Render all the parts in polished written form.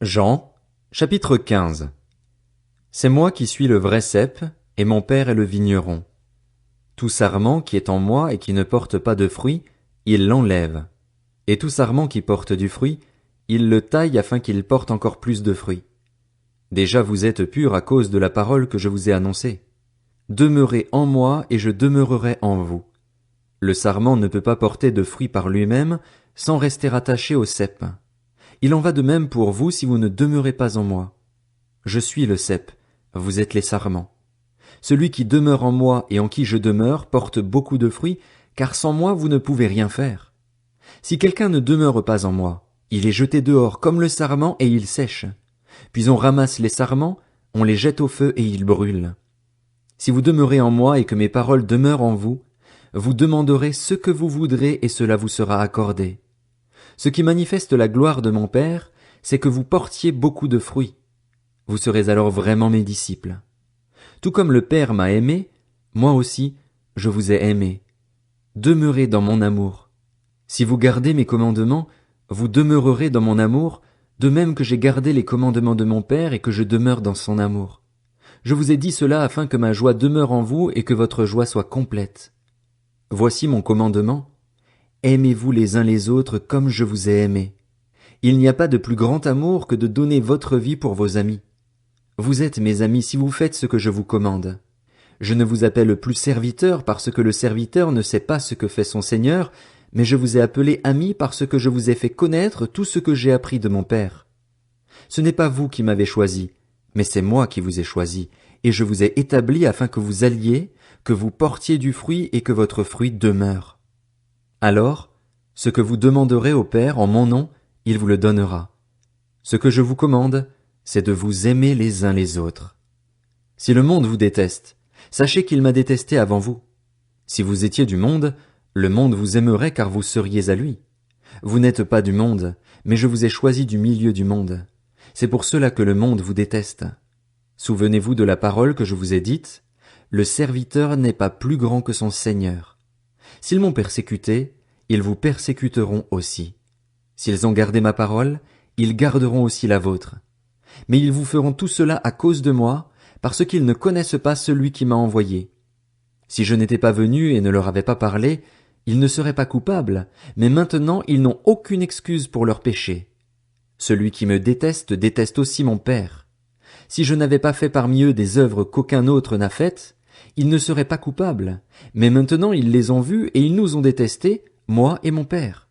Jean, chapitre 15. C'est moi qui suis le vrai cep, et mon père est le vigneron. Tout sarment qui est en moi et qui ne porte pas de fruit, il l'enlève. Et tout sarment qui porte du fruit, il le taille afin qu'il porte encore plus de fruits. Déjà vous êtes purs à cause de la parole que je vous ai annoncée. Demeurez en moi et je demeurerai en vous. Le sarment ne peut pas porter de fruit par lui-même sans rester attaché au cep. Il en va de même pour vous si vous ne demeurez pas en moi. Je suis le cep, vous êtes les sarments. Celui qui demeure en moi et en qui je demeure porte beaucoup de fruits, car sans moi vous ne pouvez rien faire. Si quelqu'un ne demeure pas en moi, il est jeté dehors comme le sarment et il sèche. Puis on ramasse les sarments, on les jette au feu et ils brûlent. Si vous demeurez en moi et que mes paroles demeurent en vous, vous demanderez ce que vous voudrez et cela vous sera accordé. Ce qui manifeste la gloire de mon Père, c'est que vous portiez beaucoup de fruits. Vous serez alors vraiment mes disciples. Tout comme le Père m'a aimé, moi aussi, je vous ai aimé. Demeurez dans mon amour. Si vous gardez mes commandements, vous demeurerez dans mon amour, de même que j'ai gardé les commandements de mon Père et que je demeure dans son amour. Je vous ai dit cela afin que ma joie demeure en vous et que votre joie soit complète. Voici mon commandement. Aimez-vous les uns les autres comme je vous ai aimé. Il n'y a pas de plus grand amour que de donner votre vie pour vos amis. Vous êtes mes amis si vous faites ce que je vous commande. Je ne vous appelle plus serviteur parce que le serviteur ne sait pas ce que fait son Seigneur, mais je vous ai appelé ami parce que je vous ai fait connaître tout ce que j'ai appris de mon Père. Ce n'est pas vous qui m'avez choisi, mais c'est moi qui vous ai choisi, et je vous ai établi afin que vous alliez, que vous portiez du fruit et que votre fruit demeure. Alors, ce que vous demanderez au Père en mon nom, il vous le donnera. Ce que je vous commande, c'est de vous aimer les uns les autres. Si le monde vous déteste, sachez qu'il m'a détesté avant vous. Si vous étiez du monde, le monde vous aimerait car vous seriez à lui. Vous n'êtes pas du monde, mais je vous ai choisi du milieu du monde. C'est pour cela que le monde vous déteste. Souvenez-vous de la parole que je vous ai dite, le serviteur n'est pas plus grand que son Seigneur. S'ils m'ont persécuté, ils vous persécuteront aussi. S'ils ont gardé ma parole, ils garderont aussi la vôtre. Mais ils vous feront tout cela à cause de moi, parce qu'ils ne connaissent pas celui qui m'a envoyé. Si je n'étais pas venu et ne leur avais pas parlé, ils ne seraient pas coupables, mais maintenant ils n'ont aucune excuse pour leur péché. Celui qui me déteste déteste aussi mon Père. Si je n'avais pas fait parmi eux des œuvres qu'aucun autre n'a faites, ils ne seraient pas coupables, mais maintenant ils les ont vus et ils nous ont détestés, moi et mon Père.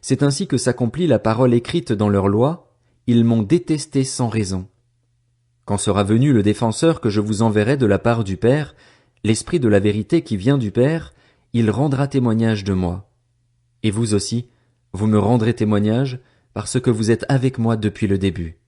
C'est ainsi que s'accomplit la parole écrite dans leur loi, ils m'ont détesté sans raison. Quand sera venu le défenseur que je vous enverrai de la part du Père, l'Esprit de la vérité qui vient du Père, il rendra témoignage de moi. Et vous aussi, vous me rendrez témoignage, parce que vous êtes avec moi depuis le début.